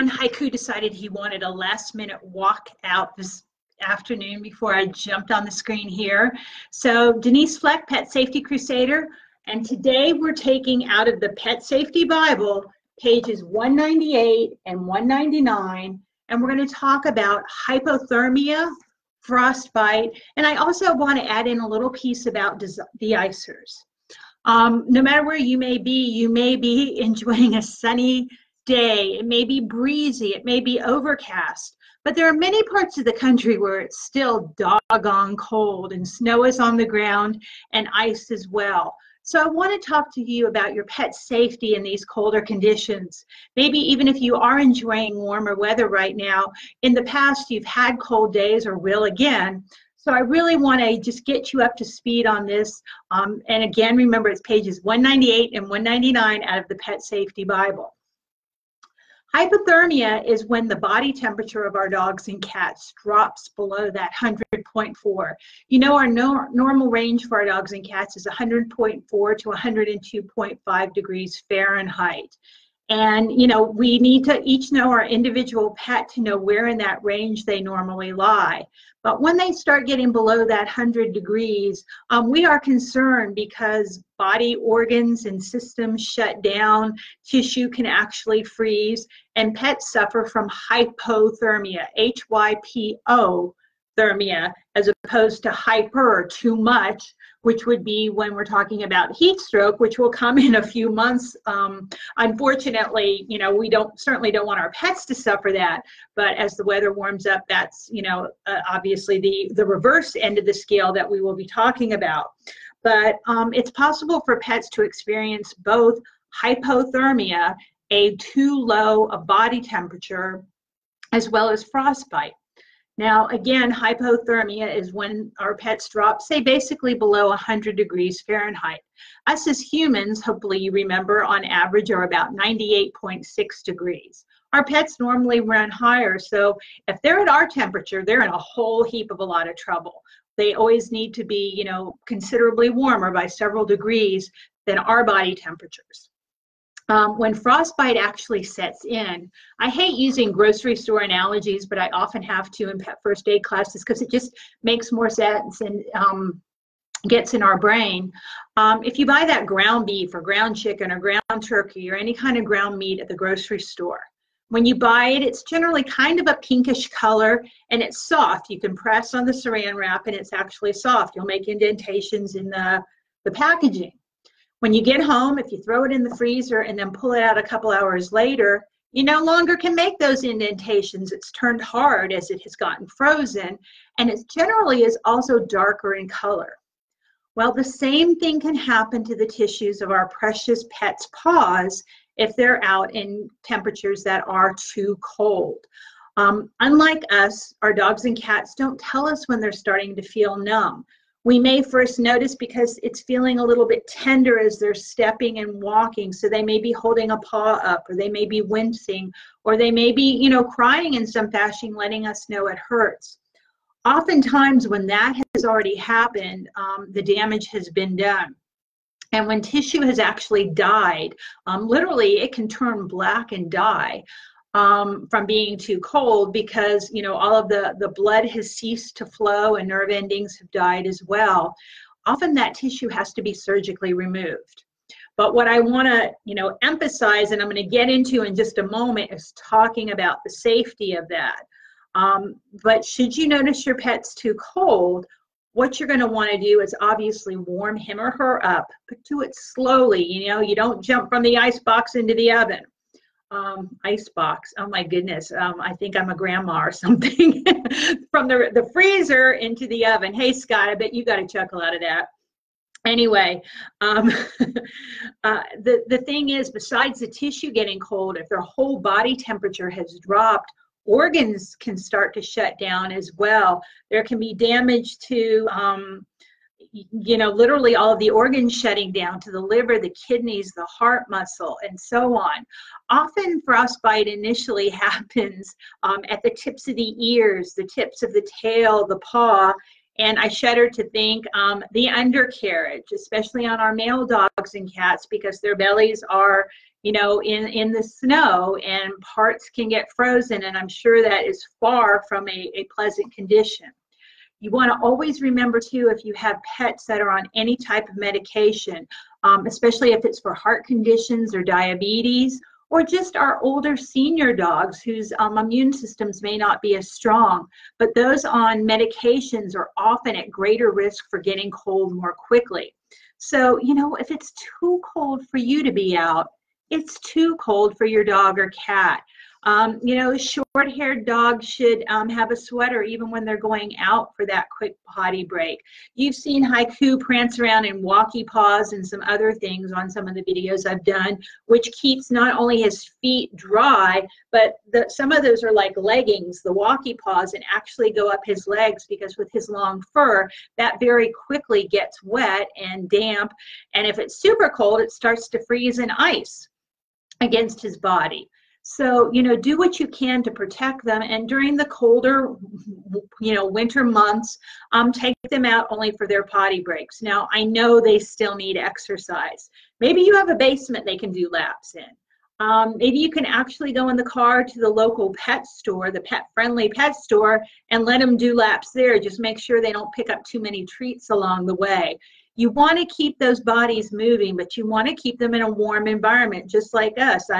Haiku decided he wanted a last-minute walk out this afternoon before I jumped on the screen here. So Denise Fleck, Pet Safety Crusader, and today we're taking out of the Pet Safety Bible pages 198 and 199, and we're going to talk about hypothermia, frostbite, and I also want to add in a little piece about the Icers. No matter where you may be enjoying a sunny day. It may be breezy, it may be overcast, but there are many parts of the country where it's still doggone cold and snow is on the ground and ice as well. So I want to talk to you about your pet's safety in these colder conditions. Maybe even if you are enjoying warmer weather right now, in the past you've had cold days or will again. So I really want to just get you up to speed on this. And again, remember it's pages 198 and 199 out of the Pet Safety Bible. Hypothermia is when the body temperature of our dogs and cats drops below that 100.4. You know, our normal range for our dogs and cats is 100.4 to 102.5 degrees Fahrenheit. And, you know, we need to each know our individual pet to know where in that range they normally lie. But when they start getting below that 100 degrees, we are concerned because body organs and systems shut down, tissue can actually freeze, and pets suffer from hypothermia, H-Y-P-O thermia, as opposed to hyper, too much, which would be when we're talking about heat stroke, which will come in a few months. Unfortunately, you know, we certainly don't want our pets to suffer that, but as the weather warms up, that's, you know, obviously the reverse end of the scale that we will be talking about. But it's possible for pets to experience both hypothermia, a too low a body temperature, as well as frostbite. Now, again, hypothermia is when our pets drop, say, basically below 100 degrees Fahrenheit. Us as humans, hopefully you remember, on average are about 98.6 degrees. Our pets normally run higher, so if they're at our temperature, they're in a whole heap of a lot of trouble. They always need to be, you know, considerably warmer by several degrees than our body temperatures. When frostbite actually sets in, I hate using grocery store analogies, but I often have to in pet first aid classes because it just makes more sense and gets in our brain. If you buy that ground beef or ground chicken or ground turkey or any kind of ground meat at the grocery store, when you buy it, it's generally kind of a pinkish color and it's soft. You can press on the saran wrap and it's actually soft. You'll make indentations in the packaging. When you get home, if you throw it in the freezer and then pull it out a couple hours later, you no longer can make those indentations. It's turned hard as it has gotten frozen, and it generally is also darker in color. Well, the same thing can happen to the tissues of our precious pets' paws if they're out in temperatures that are too cold. Unlike us, our dogs and cats don't tell us when they're starting to feel numb. We may first notice because it's feeling a little bit tender as they're stepping and walking, so they may be holding a paw up, or they may be wincing, or they may be, you know, crying in some fashion, letting us know it hurts. Oftentimes when that has already happened, the damage has been done. And when tissue has actually died, literally it can turn black and die from being too cold because, you know, all of the blood has ceased to flow and nerve endings have died as well. Often that tissue has to be surgically removed. But what I want to, you know, emphasize, and I'm going to get into in just a moment, is talking about the safety of that. But should you notice your pet's too cold, what you're going to want to do is obviously warm him or her up, but do it slowly. You know, you don't jump from the ice box into the oven. Ice box, oh my goodness, I think I'm a grandma or something. From the freezer into the oven. Hey Scott, I bet you got a chuckle out of that. Anyway, the thing is, besides the tissue getting cold, if their whole body temperature has dropped, organs can start to shut down as well. There can be damage to you know, literally all of the organs shutting down, to the liver, the kidneys, the heart muscle, and so on. Often frostbite initially happens at the tips of the ears, the tips of the tail, the paw, and I shudder to think the undercarriage, especially on our male dogs and cats, because their bellies are, you know, in the snow, and parts can get frozen, and I'm sure that is far from a pleasant condition. You want to always remember too, if you have pets that are on any type of medication, especially if it's for heart conditions or diabetes, or just our older senior dogs whose immune systems may not be as strong, but those on medications are often at greater risk for getting cold more quickly. So, you know, if it's too cold for you to be out, it's too cold for your dog or cat. You know, short-haired dogs should have a sweater even when they're going out for that quick potty break. You've seen Haiku prance around in walkie paws and some other things on some of the videos I've done, which keeps not only his feet dry, but some of those are like leggings, the walkie paws, and actually go up his legs, because with his long fur, that very quickly gets wet and damp. And if it's super cold, it starts to freeze and ice against his body. So, you know, do what you can to protect them. And during the colder, you know, winter months, take them out only for their potty breaks. Now, I know they still need exercise. Maybe you have a basement they can do laps in. Maybe you can actually go in the car to the local pet store, the pet-friendly pet store, and let them do laps there. Just make sure they don't pick up too many treats along the way. You want to keep those bodies moving, but you want to keep them in a warm environment, just like us.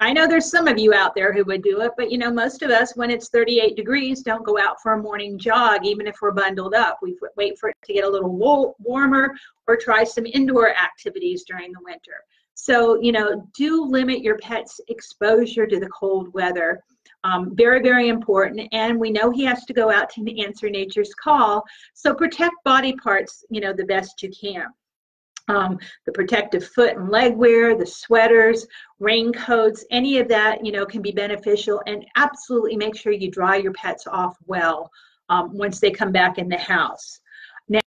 I know there's some of you out there who would do it, but you know, most of us, when it's 38 degrees, don't go out for a morning jog, even if we're bundled up. We wait for it to get a little warmer, or try some indoor activities during the winter. So, you know, do limit your pet's exposure to the cold weather. Very, very important. And we know he has to go out to answer nature's call. So protect body parts, you know, the best you can. The protective foot and leg wear, the sweaters, raincoats, any of that, you know, can be beneficial. And absolutely make sure you dry your pets off well once they come back in the house.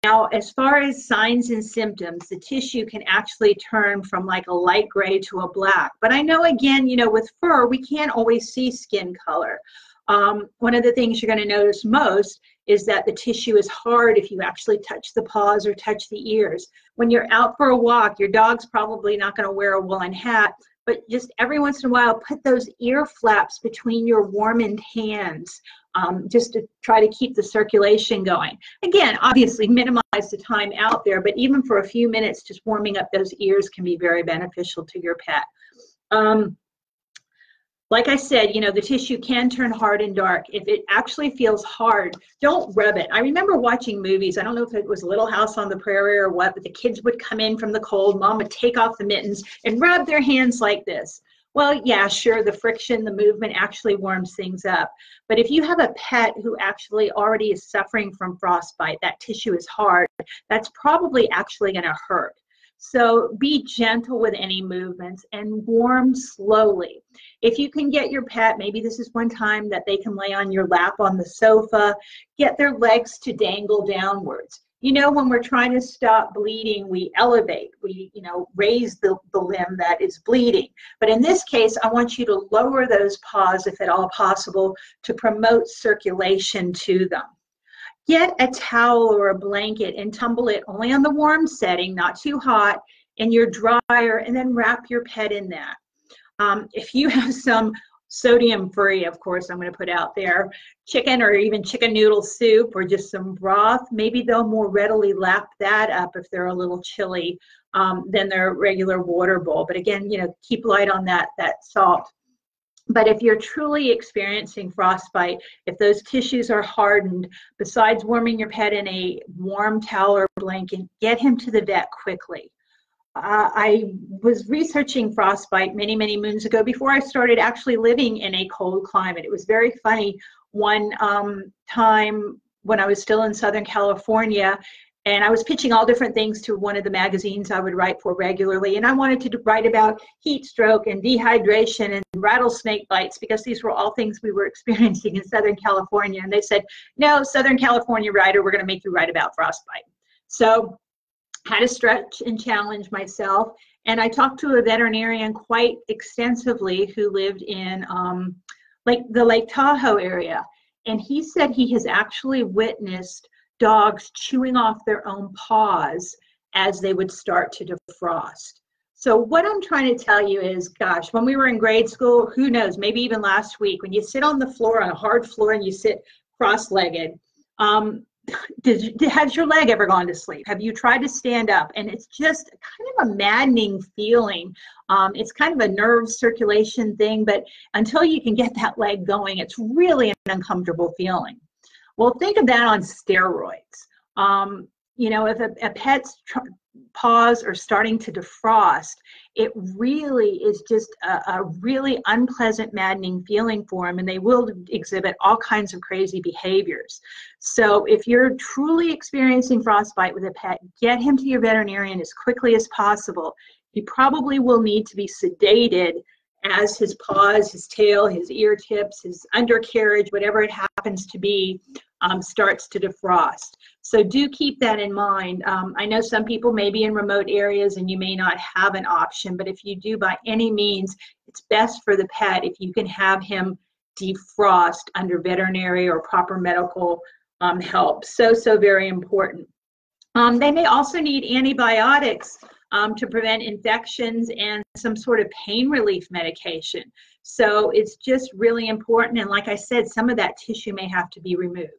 Now, as far as signs and symptoms, the tissue can actually turn from like a light gray to a black. But I know, again, you know, with fur, we can't always see skin color. One of the things you're going to notice most is that the tissue is hard if you actually touch the paws or touch the ears. When you're out for a walk, your dog's probably not going to wear a woolen hat, but just every once in a while, put those ear flaps between your warmed hands, just to try to keep the circulation going. Again, obviously minimize the time out there, but even for a few minutes, just warming up those ears can be very beneficial to your pet. Like I said, you know, the tissue can turn hard and dark. If it actually feels hard, don't rub it. I remember watching movies. I don't know if it was Little House on the Prairie or what, but the kids would come in from the cold. Mom would take off the mittens and rub their hands like this. Well, yeah, sure, the friction, the movement actually warms things up. But if you have a pet who actually already is suffering from frostbite, that tissue is hard, that's probably actually going to hurt. So be gentle with any movements and warm slowly. If you can get your pet, maybe this is one time that they can lay on your lap on the sofa, get their legs to dangle downwards. You know, when we're trying to stop bleeding, we elevate, we, you know, raise the limb that is bleeding. But in this case, I want you to lower those paws, if at all possible, to promote circulation to them. Get a towel or a blanket and tumble it only on the warm setting, not too hot, in your dryer, and then wrap your pet in that. If you have some sodium-free, of course, I'm going to put out there, chicken or even chicken noodle soup or just some broth, maybe they'll more readily lap that up if they're a little chilly than their regular water bowl. But again, you know, keep light on that salt. But if you're truly experiencing frostbite, if those tissues are hardened, besides warming your pet in a warm towel or blanket, get him to the vet quickly. I was researching frostbite many, many moons ago before I started actually living in a cold climate. It was very funny. One time when I was still in Southern California, and I was pitching all different things to one of the magazines I would write for regularly. And I wanted to write about heat stroke and dehydration and rattlesnake bites, because these were all things we were experiencing in Southern California. And they said, no, Southern California writer, we're going to make you write about frostbite. So I had to stretch and challenge myself. And I talked to a veterinarian quite extensively who lived in the Lake Tahoe area. And he said he has actually witnessed dogs chewing off their own paws as they would start to defrost. So what I'm trying to tell you is, gosh, when we were in grade school, who knows, maybe even last week, when you sit on the floor, on a hard floor, and you sit cross-legged, has your leg ever gone to sleep? Have you tried to stand up? And it's just kind of a maddening feeling. It's kind of a nerve circulation thing, but until you can get that leg going, it's really an uncomfortable feeling. Well, think of that on steroids. You know, if a pet's paws are starting to defrost, it really is just a really unpleasant, maddening feeling for them, and they will exhibit all kinds of crazy behaviors. So if you're truly experiencing frostbite with a pet, get him to your veterinarian as quickly as possible. He probably will need to be sedated as his paws, his tail, his ear tips, his undercarriage, whatever it happens to be, starts to defrost. So do keep that in mind. I know some people may be in remote areas and you may not have an option, but if you do, by any means, it's best for the pet if you can have him defrost under veterinary or proper medical help. So very important. They may also need antibiotics to prevent infections and some sort of pain relief medication. So it's just really important. And like I said, some of that tissue may have to be removed.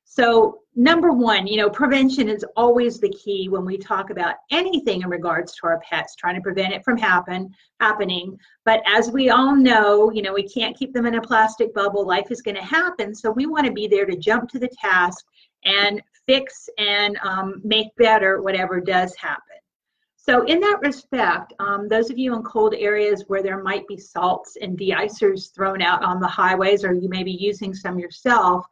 So number one, you know, prevention is always the key when we talk about anything in regards to our pets, trying to prevent it from happening. But as we all know, you know, we can't keep them in a plastic bubble. Life is going to happen. So we want to be there to jump to the task and fix and make better whatever does happen. So in that respect, those of you in cold areas where there might be salts and de-icers thrown out on the highways, or you may be using some yourself,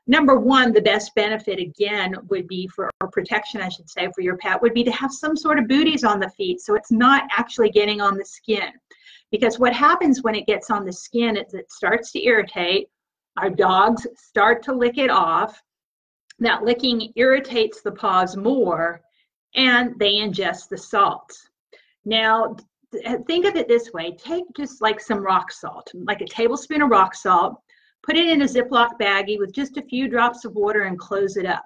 number one, the best benefit, again, would be for, or protection, I should say, for your pet, would be to have some sort of booties on the feet so it's not actually getting on the skin. Because what happens when it gets on the skin is it starts to irritate. Our dogs start to lick it off. That licking irritates the paws more, and they ingest the salts. Now, think of it this way. Take just like some rock salt, like a tablespoon of rock salt, put it in a Ziploc baggie with just a few drops of water and close it up.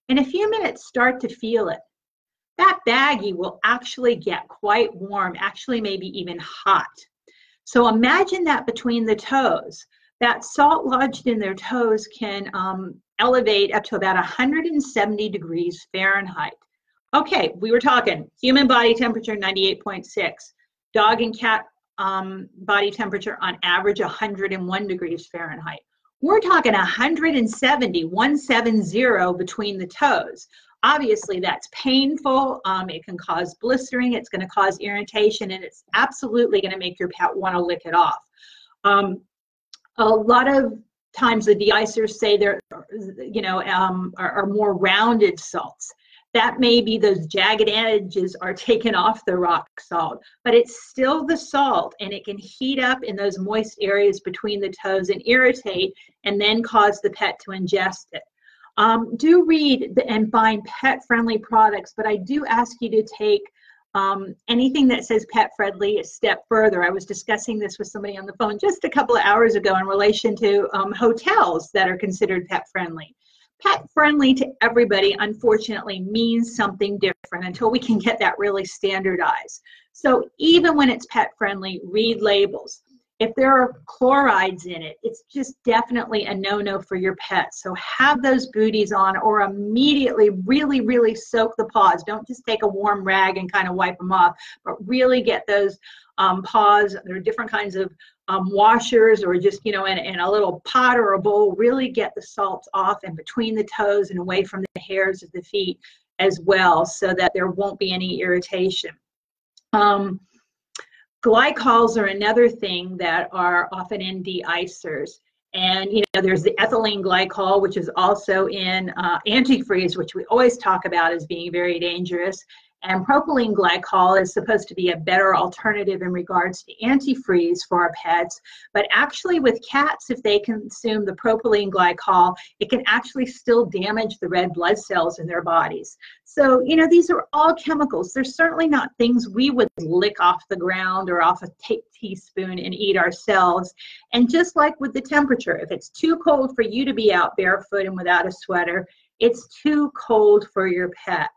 In a few minutes, start to feel it. That baggie will actually get quite warm, actually maybe even hot. So imagine that between the toes. That salt lodged in their toes can elevate up to about 170 degrees Fahrenheit. Okay, we were talking human body temperature 98.6, dog and cat body temperature on average 101 degrees Fahrenheit. We're talking 170 between the toes. Obviously that's painful, it can cause blistering, it's going to cause irritation, and it's absolutely going to make your pet want to lick it off. A lot of times the de-icers say they're, you know, are more rounded salts. That may be those jagged edges are taken off the rock salt, but it's still the salt, and it can heat up in those moist areas between the toes and irritate, and then cause the pet to ingest it. Do read and find pet-friendly products, but I do ask you to take anything that says pet-friendly a step further. I was discussing this with somebody on the phone just a couple of hours ago in relation to hotels that are considered pet-friendly. Pet-friendly to everybody, unfortunately, means something different until we can get that really standardized. So even when it's pet-friendly, read labels. If there are chlorides in it, it's just definitely a no-no for your pet. So have those booties on, or immediately really soak the paws. Don't just take a warm rag and kind of wipe them off, but really get those paws. There are different kinds of washers, or just, you know, in a little pot or a bowl. Really get the salts off and between the toes and away from the hairs of the feet as well, so that there won't be any irritation. Glycols are another thing that are often in de-icers. And, you know, there's the ethylene glycol, which is also in antifreeze, which we always talk about as being very dangerous. And propylene glycol is supposed to be a better alternative in regards to antifreeze for our pets. But actually with cats, if they consume the propylene glycol, it can actually still damage the red blood cells in their bodies. So, you know, these are all chemicals. They're certainly not things we would lick off the ground or off a teaspoon and eat ourselves. And just like with the temperature, if it's too cold for you to be out barefoot and without a sweater, it's too cold for your pet.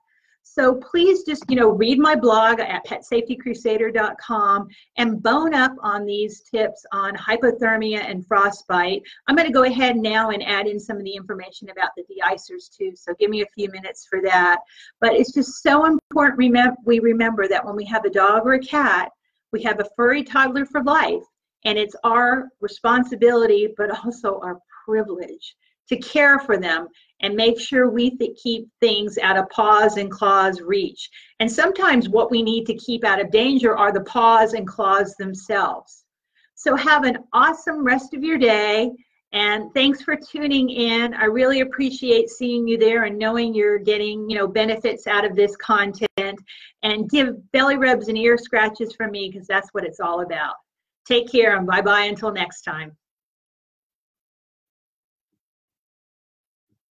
So please just, read my blog at petsafetycrusader.com and bone up on these tips on hypothermia and frostbite. I'm going to go ahead now and add in some of the information about the de-icers too, so give me a few minutes for that. But it's just so important we remember that when we have a dog or a cat, we have a furry toddler for life, and it's our responsibility, but also our privilege to care for them and make sure we keep things out of paws and claws reach. And sometimes what we need to keep out of danger are the paws and claws themselves. So have an awesome rest of your day, and thanks for tuning in. I really appreciate seeing you there and knowing you're getting, benefits out of this content. And give belly rubs and ear scratches from me, because that's what it's all about. Take care, and bye-bye until next time.